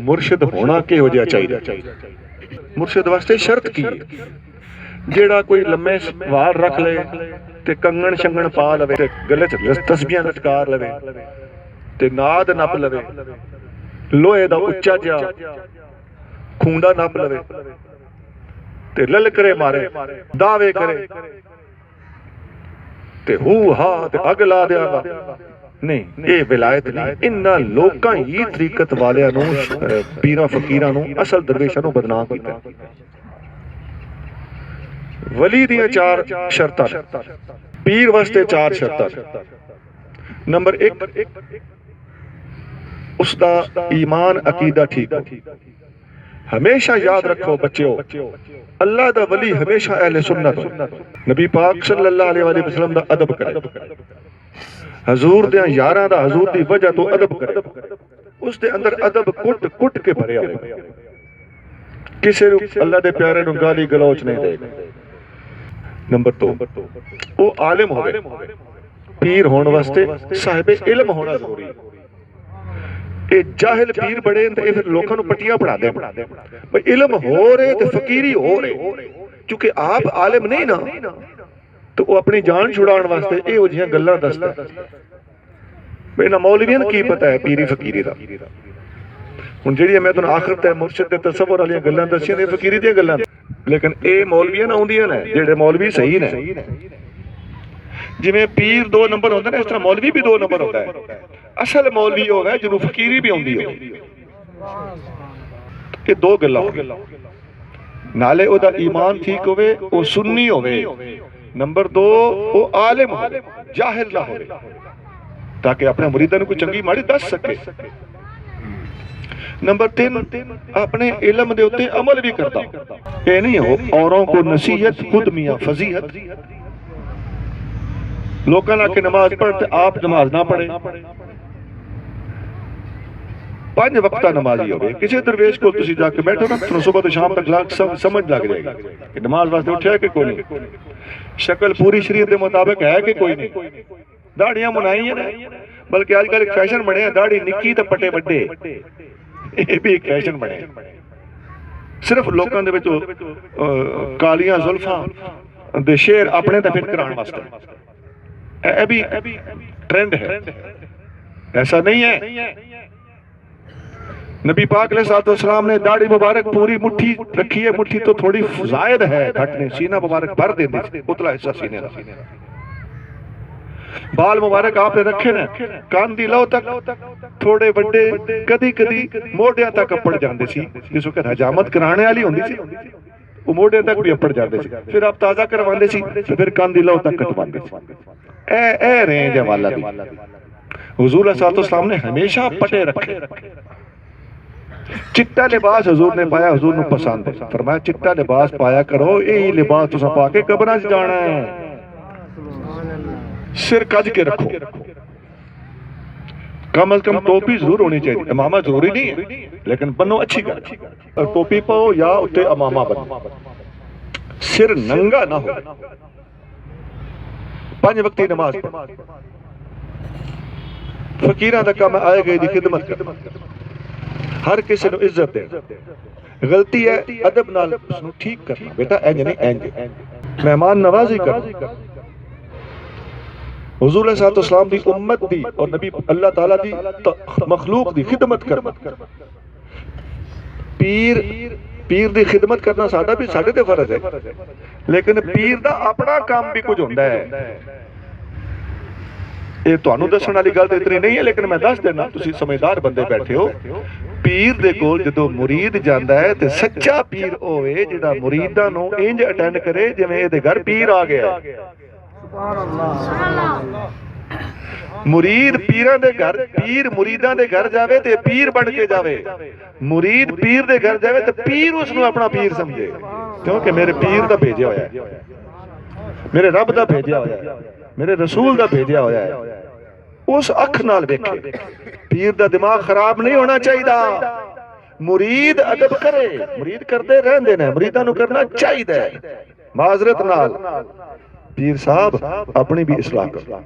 मुर्शिद होना किहो जिहा चाहिदा। मुर्शिद वास्ते शर्त की है, जेड़ा कोई लम्मे वाल रख ले ते कंगन शंगन पा लवे ते गले च तस्बीहां लटका लवे ते नाद नप लवे, लोहे दा उच्चा जिहा खूंडा नप लवे ते ललकरे मारे दावे करे ते हू हा ते अग ला देंगा। नहीं, ये विलायत नहीं। इन्हां लोकां ही तरीकत वालियां नूं, पीरां फकीरां नूं, असल दरवेशां नूं बदनाम कीता। वली दियां चार शर्तां, पीर वास्ते चार शर्तां। नंबर एक, उसदा ईमान अकीदा ठीक हो। हमेशा याद रखो बच्चों, अल्लाह दा वली हमेशा अहले सुन्नत हो। नबी पाक सल्लल्लाहु अलैहि वसल्लम दा अदब करे, हजूर दे यारां दा हजूर दी वजह तो अदब करे, उस दे अंदर अदब कुट कुट के भरिया हो। किसी नूं अल्लाह दे प्यारे नूं गाली गलौच नहीं दे। नंबर 2, वो आलिम होवे। पीर होने वास्ते साहिब इल्म होना जरूरी है। ये जाहिल पीर बड़े ते फिर लोकां नूं पट्टियां पढ़ा दे। भाई इल्म हो रहे ते फकीरी हो रहे, क्योंकि आप आलिम नहीं ना, तो वो अपनी जान छुड़ाने वास्ते इहो जिहियां गल्लां दसदा। भाई इन्हां मौलवियां नूं की पता है पीरी फकीरी दा। हुण जिहड़ियां मैं तुहानूं आखिरत है मुर्शिद दे तसव्वुर वालियां गल्लां दस्सियां ने फकीरी दियां गल्लां, लेकिन ये मौलवियां नाल आउंदियां ने जिहड़े मौलवी सही ने। जिवें पीर 2 नंबर होंदा ने, इस तरह मौलवी भी 2 नंबर होता है। असल मौलवी होवे जिन्हों फकीरी भी आउंदी हो। ये 2 गल्लां नाले ओदा ईमान ठीक होवे, ओ सुन्नी होवे। नंबर 2, वो आलिम होवे, जाहिल ना होवे, ताकि अपने मुरीदां नूं कोई चंगी माड़ी दस सके। नंबर 3, अपने इल्म दे उत्ते अमल भी करता। ये नहीं हो औरों को नसीहत, खुद मियां फजीहत। लोकां ने आके नमाज पढ़ते, आप नमाज ना पढ़े। 5 वक्ता नमाजी होवे। किसी दरवेश को तुसी जाके बैठो ना, तो सुबह तो शाम तक लाख समझ लग जाएगी कि नमाज वास्ते उठा है कि कोई नहीं, शक्ल पूरी शरीयत के मुताबिक है कि कोई नहीं। दाढ़ियां मुनाई ने, बल्कि आजकल एक फैशन बने, दाढ़ी निक्की ते पट्टे बड्डे, ये भी एक फैशन बने। सिर्फ लोकां दे विच कालियां जुल्फां दे शेर अपने ते फिट कराने वास्ते, ये भी ट्रेंड है। ऐसा नहीं है। नबी पाक अलैहिस्सलाम ने दाढ़ी मुबारक पूरी मुट्ठी रखी है, मुट्ठी तो थोड़ी जायद है, घट ने सीना मुबारक भर देंदे, उतला हिस्सा सीने दा। बाल मुबारक आपने रखे ने, कान दी लौ तक थोड़े बड़े, कदी कदी मोढियां तक अपड़ जांदे सी। जिस वक्त हजामत कराने वाली होंदी सी, वो मोढियां तक भी अपड़ जांदे सी। फिर आप ताजा करवांदे सी, फिर कान दी लौ तक कटवांदे सी। ए रेंज है वाला दी। हुजूर अलैहिस्सलाम ने हमेशा पटे रखे। चिट्टा लिबास हजूर ने पाया, हजूर नूं पसंद है। फरमाया चिट्टा लिबास पाया करो, यही लिबास तुसां पा के कब्रां च जाना है। सिर कज के रखो, कम अज कम टोपी जरूर होनी चाहिए। इमामा जरूरी नहीं है, लेकिन बनो अच्छी गल। टोपी पाओ या उत्ते इमामा बनो, सिर नंगा ना हो। 5 वक्ती नमाज पढ़ो। फकीरां दा काम आए गए दी खिदमत कर, हर किसी नूं इज्जत दे। गलती है अदब नाल उसनूं ठीक करना, बेटा इंज नहीं इंज। मेहमान नवाजी करना। हुजूर अलैहिस्सलाम दी उम्मत दी और नबी अल्लाह ताला दी मखलूक दी खिदमत करना। पीर दी खिदमत करना साडा भी साडे ते फर्ज है, लेकिन पीर दा अपना काम भी कुछ होंदा है। ये तुहानूं दस्सण वाली गल इतनी नहीं है, लेकिन मैं दस देना, तुसीं समझदार बंदे बैठे हो। पीर दे कोल जदों मुरीद जांदा है ते सच्चा पीर होवे जिहड़ा मुरीदां नूं इंज अटेंड करे जिवें इहदे घर पीर आ गया। मुरीद पीरां दे घर, पीर मुरीदां दे घर जावे ते पीर बन के जावे। मुरीद पीर दे घर जावे ते पीर उसनूं अपना पीर समझे, क्योंकि मेरे पीर दा भेजिया होया है, मेरे रब दा भेजिया होया है, मेरे रसूल दा भेजिया होया है। उस अख नाल वेखे। पीर दा दिमाग खराब नहीं होना चाहिए। मुरीद अदब करे, मुरीद करते रहंदे ने, मुरीदां नूं करना चाहिए माजरत नाल। पीर साहब अपनी भी इस्लाह करो।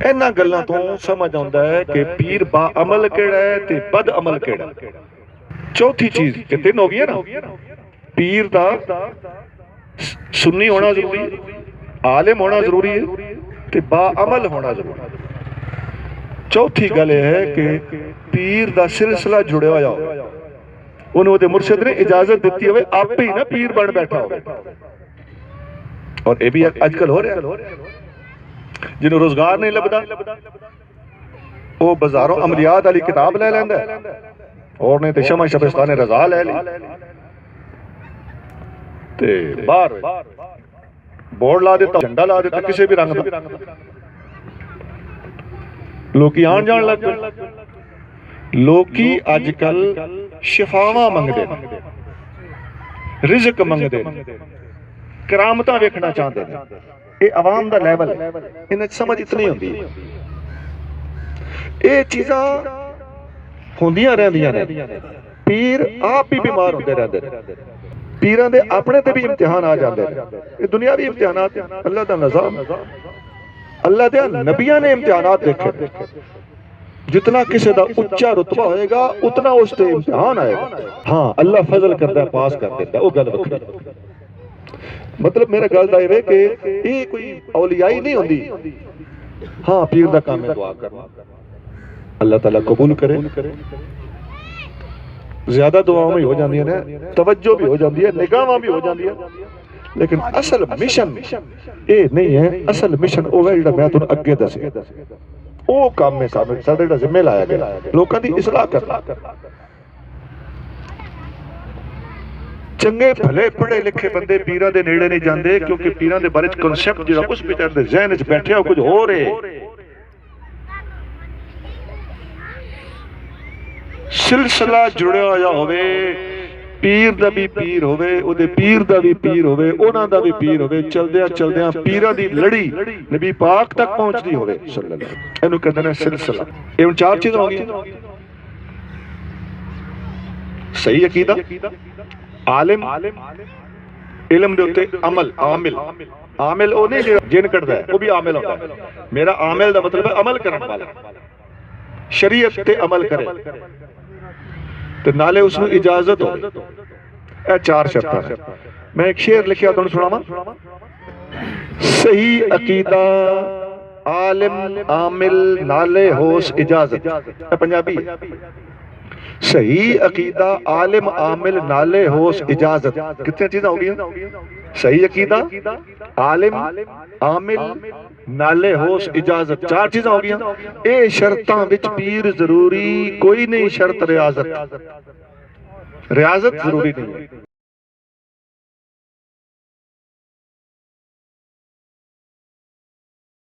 ਇਹਨਾਂ ਗੱਲਾਂ ਤੋਂ ਸਮਝ ਆਉਂਦਾ ਹੈ ਕਿ ਪੀਰ ਬਾ ਅਮਲ ਕਿਹੜਾ ਹੈ ਤੇ ਬਦ ਅਮਲ ਕਿਹੜਾ। ਚੌਥੀ ਚੀਜ਼ ਕਿ ਤਿੰਨ ਹੋ ਗਈਆਂ ਨਾ, ਪੀਰ ਦਾ ਸੁन्नी होना जरूरी है, आलिम होना जरूरी है ते बा अमल होना जरूरी है। चौथी गल यह है कि पीर दा सिलसिला जुड़िया होया हो, उन्होंने उहदे मुर्शिद ने इजाजत दी हो, आप ही ना पीर बन बैठा हो। और यह भी अजकल हो रहा है, जिन्होंने रोजगार नहीं लगता वो बाजारों अमलियात वाली किताब ले लैंदा है, और ने ते शमा शबिस्तान रजा ले ली ते बाहर बोर्ड ला देता, झंडा ला देता किसी भी रंग का, लोकी आन जान लग पे। लोकी अजकल शिफावां मंगदे, रिज़्क मंगदे, करामतां वेखना चाहते हैं। ये आवाम दा लेवल है, इन्हें समझ इतनी होंदी है। ये चीज़ां होंदियां रहंदियां ने, पीर आप ही बीमार होंदे रहंदे, पीरां दे अपने ते भी इम्तिहान आ जाते हैं। ये दुनियावी इम्तिहानात, अल्लाह दा निज़ाम, अल्लाह दे नबियां ने इम्तिहानात देखे। जितना किसी दा उच्चा रुतबा होएगा उतना उस ते इम्तिहान आएगा। हाँ, अल्लाह फजल करता है, पास कर देता है, वो गल वक्री। मतलब मेरा गल दा इह कि ये कोई औलियाई नहीं होंदी। हाँ, पीर दा काम है दुआ करना, अल्लाह ताला कबूल करे। ज्यादा दुआओं में हो जाती है ना, तवज्जो भी हो जाती है, निगाहां भी हो जाती है, लेकिन असल मिशन ये नहीं है। असल मिशन वो है जिहड़ा मैं तुहानूं अगे दस्सिया, वो काम में साडा जिहड़ा जिम्मे लाया गया लोकां दी इस्लाह करना। चंगे भले पढ़े लिखे बंदे पीरां दे नेड़े नहीं जाते, क्योंकि पीरां दे बारे कॉन्सेप्ट जिहड़ा उस बेचारे दे ज़हन च बैठिया कुछ हो रहे। सिलसिला जुड़िया होया होवे, पीर दा भी पीर होवे, उहदे पीर दा भी पीर होवे, उहनां दा भी पीर होवे, चलदियां चलदियां पीरां दी लड़ी नबी पाक तक पहुंचदी होवे सल्लल्लाहु अलैहि वसल्लम। इहनूं कहंदे ने सिलसिला। ये हुण चार चीज़ां हो गईयां। सही अकीदा, आलिम, इल्म दे उत्ते अमल, आमिल। आमिल वो नहीं जिन कटदा है, वो भी आमिल होंदा है। मेरा आमिल दा मतलब है अमल करने वाला, शरीयत ते अमल करे ते नाले उसनूं इजाजत हो। यह चार शर्तां हैं। मैं एक शेर लिखिया तुहानूं सुणावां। सही अकीदा, आलिम, आमिल, नाले होश, इजाजत। यह पंजाबी है। सही अकीदा, आलिम, आमिल, नाले होश, इजाजत। कितनी चीज़ां हो गई? सही अकीदा, आलिम, आमिल, नाले होश, इजाजत। चार चीज़ां हो गई। ये शर्तां विच पीर जरूरी कोई नहीं, शर्त रियाजत, रियाजत जरूरी नहीं है।